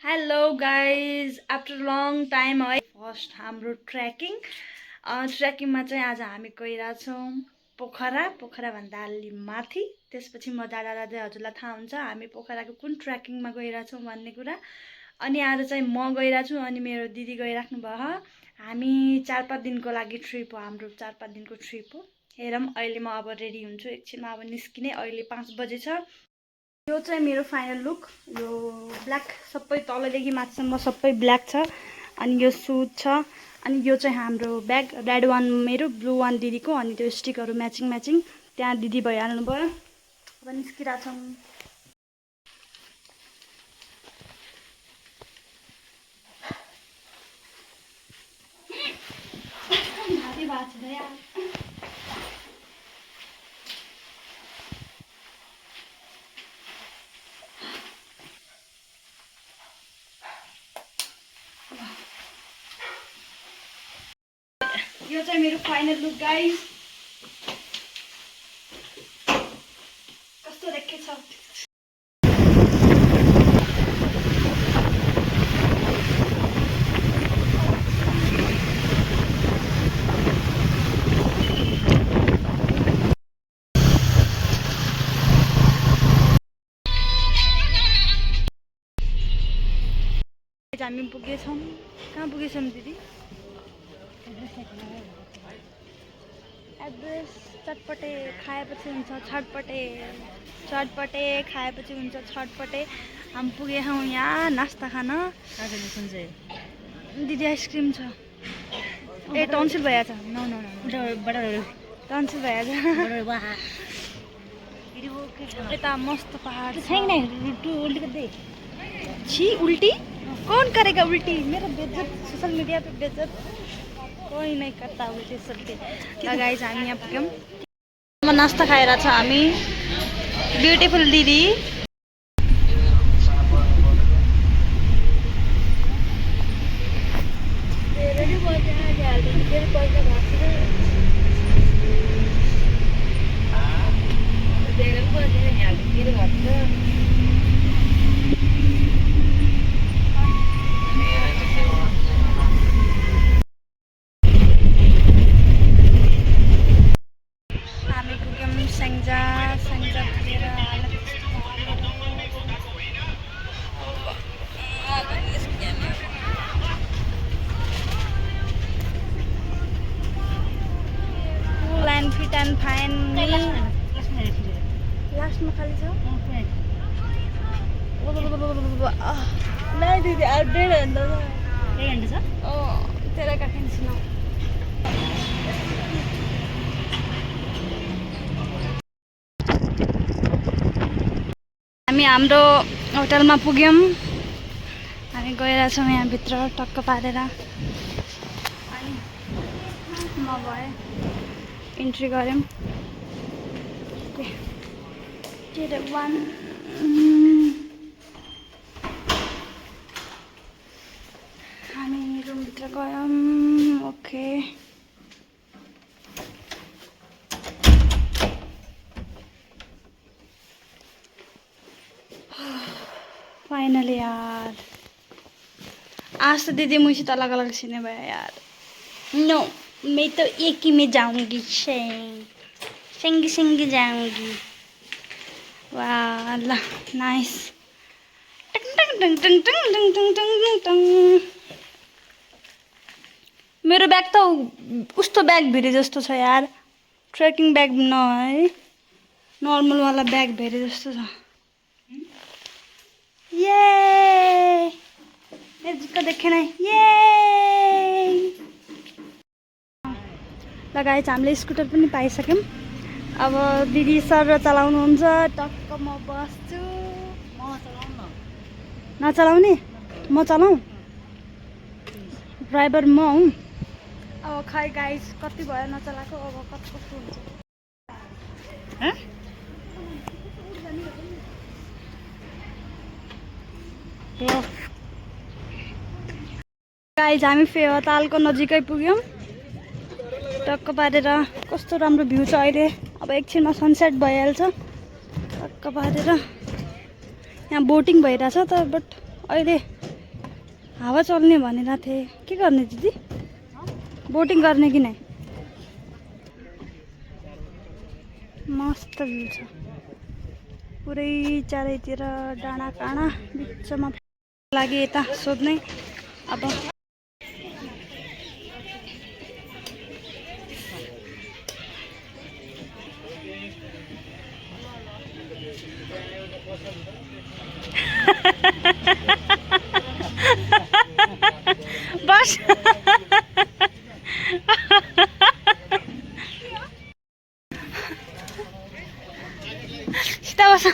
Hello guys after long time है first हाम्रो ट्रेकिङमा चाहिँ आज हामी गइरहेछौँ पोखराभन्दा अलि माथि। त्यसपछि म जाँदा जाँदै हजुरलाई थाहा हुन्छ हामी पोखराको कुन ट्रेकिङमा गइरहेछौँ भन्ने कुरा। अनि आज चाहिँ म गइरहेछु अनि मेरो दिदी गइराख्नु भयो। हामी 4-5 दिनको लागि ट्रिप हो, हाम्रो 4-5 दिनको ट्रिप हो। हेरौँ अहिले म अब रेडी हुन्छु, एकछिनमा अब निस्किने। अहिले 5 बजे छ। यो चाहिँ मेरो फाइनल लुक। यो ब्ल्याक सबै तलदेखि माथिसम्म सबै ब्ल्याक छ। अनि यो सुज छ। अनि यो चाहिँ हाम्रो ब्याग, रेड वान मेरो, ब्लू वान दिदीको। अनि त्यो स्टिकहरू म्याचिङ त्यहाँ दिदी भइहाल्नु भयो। अब निस्किरहेछौँ। यो चाहिँ मेरो फाइनल लुक गाइस। कस्तो देखेछ? हामी पुगेछौँ। कहाँ पुगेछौँ दिदी? एड्रेस चटपटे खाएपछि हुन्छ चटपटे खाएपछि हुन्छ छटपटे। हामी पुगेछौँ यहाँ नास्ता खान। दिदी आइसक्रिम छ। ए टन्सिल भइहाल्छ। टन्सिल भइहाल्छ। यता मस्त पहाड छ। छी उल्टी कौन करेगा उल्टी? मेरा बेइज्जत सोशल मीडिया पे बेइज्जत कोई नहीं करता उल्टी सल्टी। गाइस हामी यहाँ पुग्यौँ। नास्ता खाएर छ हामी। ब्युटिफुल दिदी फिट एन्ड फाइन। लास्टमा खाली छ। नहीं दीदी अब 1.5 घन्टा छ। तेरा का टेंशन हो। हामी हाम्रो होटलमा पुग्यौँ। हामी गइरहेछौँ यहाँभित्र टक्क पारेर। अनि म भए इन्ट्री गऱ्यौँ। हामी रुमभित्र गयौँ। ओके फाइनली यार आज तो दीदी मुझे तो अलग अलग सीने भाई यार। नो मैं तो एक ही में जाऊंगी। सेंगी जाऊंगी। वाह नाइस। मेरो ब्याग त उस्तो ब्याग भेरे जस्तो छ यार। ट्रेकिङ ब्याग न है, नर्मल वाला ब्याग भेरे जस्तो छ। ये यसको देखेन ये लगाएछ। हामीले स्कुटर पनि पाइसक्यौँ। अब दिदी सर चलाउनुहुन्छ। टक्क म बस्छु। नचलाउने म चलाऊँ? ड्राइभर म हुँ। अब खै गाइस कति भयो नचलाएको। अब कस्तो हुन्छ गाइस। हामी फेवातालको नजिकै पुग्यौँ। टक्क पारेर कस्तो राम्रो भ्यू छ अहिले। अब एकछिनमा सनसेट भइहाल्छ। टक्क पारेर यहाँ बोटिङ भइरहेछ त बट अहिले हावा चल्ने भनेर थिएँ के गर्ने दिदी बोटिङ गर्ने कि नै मस्त भ्यू छ पुरै चारैतिर डाँडा काँडा बिचमा लागि यता सोध्नै अब बस सीता बस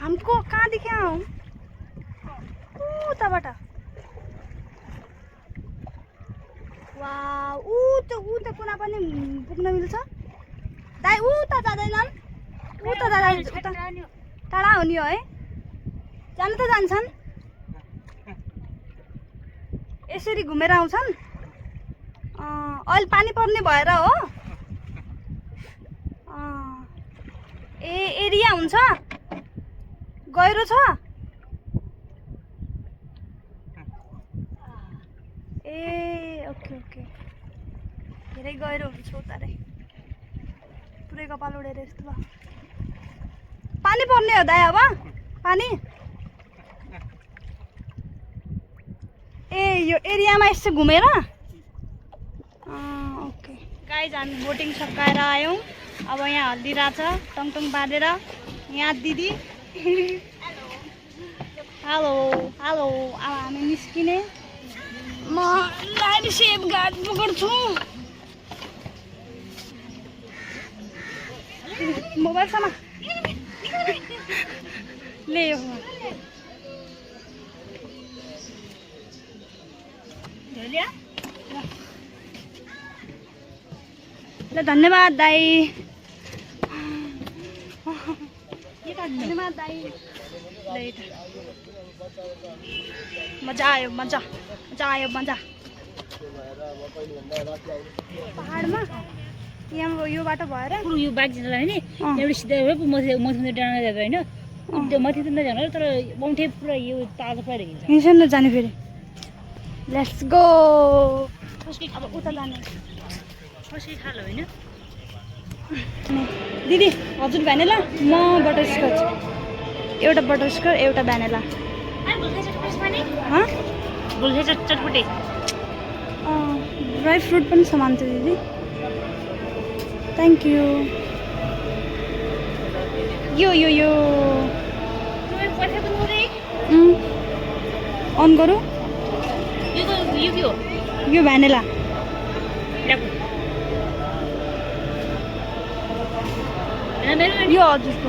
हमको कहाँ दिख्या हौ उताबाट वाउ ऊ त कुना पनि पुग्न मिल्छ दाइ उता जाँदैनन् उता जाँदा टाढा हो नि है जानु त जान्छन् यसरी घुमेर आउँछन् अहिले पानी पर्ने भएर हो ए एरिया हुन्छ गहिरो छ ए ओके ओके धेरै गहिरो हुन्छ उता रे पुरै कपाल उडेर यस्तो भयो पानी पर्ने हो दाइ अब पानी ए यो एरियामा यसो घुमेर ओके गाइज हामी बोटिङ सकाएर आयौँ अब यहाँ हल्दिरहेको छ टङटङ बाँधेर यहाँ दिदी हेलो हेलो अब हामी निस्किने म लाइफ सेफ गार्ड पकड्छु मोबाइल सामा ले यो ल धन्यवाद दाई धन्यवाद दाई मजा आयो मजा मजा आयो मजा पहाडमा यहाँ यो बाटो भएर यो बाइक जाँदा नि एउटा सिधा मथि डाँडा जाँदा होइन माथि त नजानु तर बौठे पुरा यो तातो पाइरहेको हिँड्छ न जाने फेरि लेट्स गो अब उता जाने कसरी खालो होइन दिदी हजुर भ्यानिला म बटरस्कच एउटा बटरस्कच एउटा भ्यानिला चटपटे ड्राई फ्रुट पनि सामान थियो दिदी थ्याङ्क यू यो यो यो अन गरौँ यो भ्यानिला यो हजुरको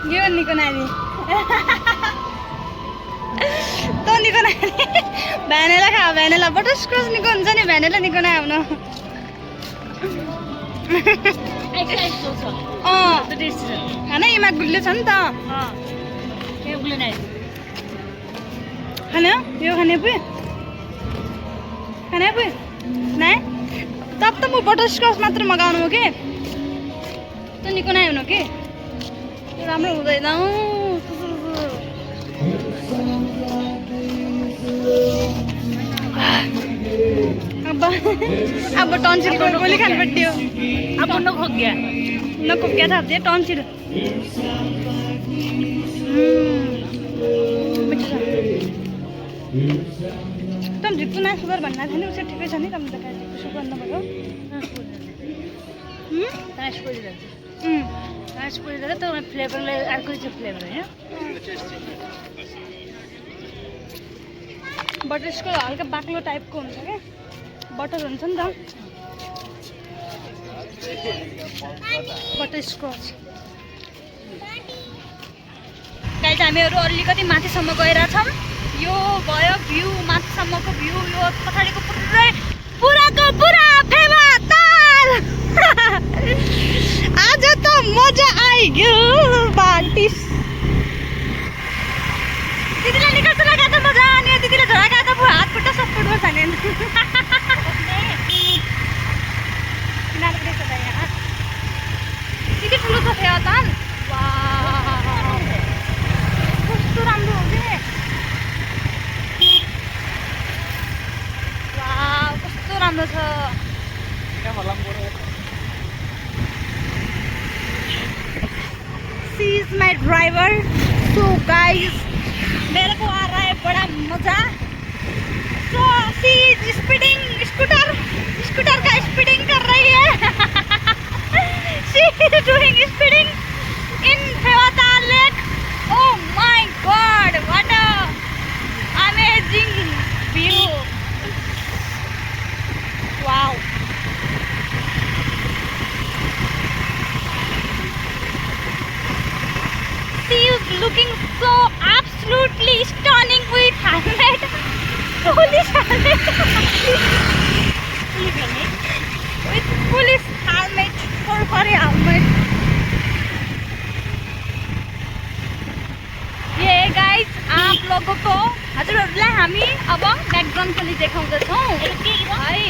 यो निको नानी त निको नानी भ्यानेला खा भ्यानेला बटरस्कच निको हुन्छ नि भ्यानेला निको नै आउनु खाना यिमा गुलियो छ नि त खाने यो खाने पुग्यो खाने पुग्यो नाइ तब त म बटरस्कच मात्र मगाउनु हो कि त निको नै हुनु कि राम्रो हुँदैन अब टन्सिलको गोली खानु पर्थ्यो अब नखोक्या था दे टन्सिल तम झिक्कु ना सुगर भन्ना थियो नि उसो ठिकै छ नि तपाईँ त सुगर नभएको त फ्लेभरलाई अर्को चाहिँ फ्लेभर होइन बटरस्कच हल्का बाक्लो टाइपको हुन्छ क्या बटर हुन्छ नि त बटरस्कच गाइज हामीहरू अलिकति माथिसम्म गएर छौँ यो भयो भ्यू माथिसम्मको भ्यू यो पछाडिको पुरै पुराको पुरा फेवाताल आज त मजा आइगयो बाटिस दिदीलाई निकाल्छ लगा त मजा अनि दिदीले झोला गए त हात खुट्टा सब फुट्छ नि किनारे रहेछ त यहाँ दिदी ठुलो छ फेवाताल वाउ कस्तो राम्रो हो के वाउ कस्तो राम्रो छ She is my driver. So guys, मेरे को आ रहा है बड़ा मजा. So she is speeding scooter का स्पीडिंग कर रही है. She is doing speeding in Fewatal Lake. Oh my God, what a amazing view. Wow. She is looking so absolutely stunning with helmet. Police helmet. With police helmet. For helmet. ये guys आप लोगों को हजुरहरूलाई हामी अब background पनि देखाउँदैछौँ है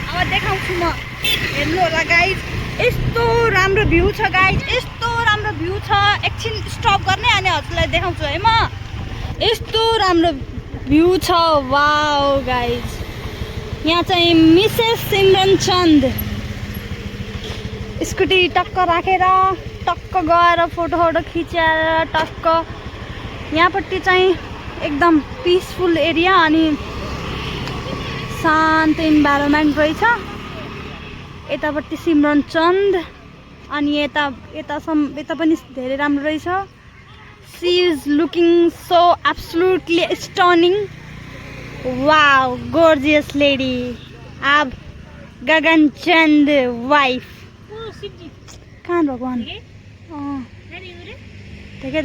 अब देखाउँछु म हेर्नु होला गाइस यस्तो राम्रो भ्यू छ गाइस यस्तो राम्रो भ्यू छ एकछिन स्टप गर्ने अनि हजुरलाई देखाउँछु है म यस्तो राम्रो भ्यू छ वाउ गाइस यहाँ चाहिँ मिसेस सिमरन चन्द स्कुटी टक्क राखेर टक्क गएर फोटो खिचेर टक्क यहाँपट्टि चाहिँ एकदम पिसफुल एरिया अनि शान्त इन्भाइरोमेन्ट रहेछ यतापट्टि सिमरन चन्द अनि यता पनि धेरै राम्रो रहेछ she is looking so absolutely stunning wow gorgeous lady आप गगन चन्द वाइफ कहाँ भगवान देखे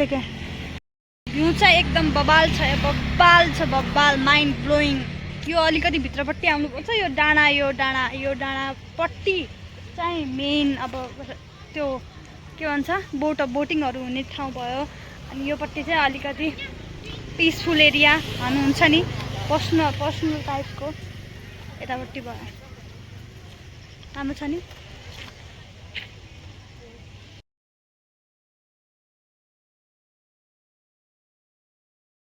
भ्यू चाहिँ एकदम बबाल छ माइन्ड ब्लोइङ यो अलिकति भित्रपट्टि आउनुपर्छ यो डाँडापट्टि चाहिँ मेन अब त्यो के भन्छ बोटिङहरू हुने ठाउँ भयो अनि योपट्टि चाहिँ अलिकति पिसफुल एरिया भन्नुहुन्छ नि पर्सनल टाइपको यतापट्टि भयो राम्रो छ नि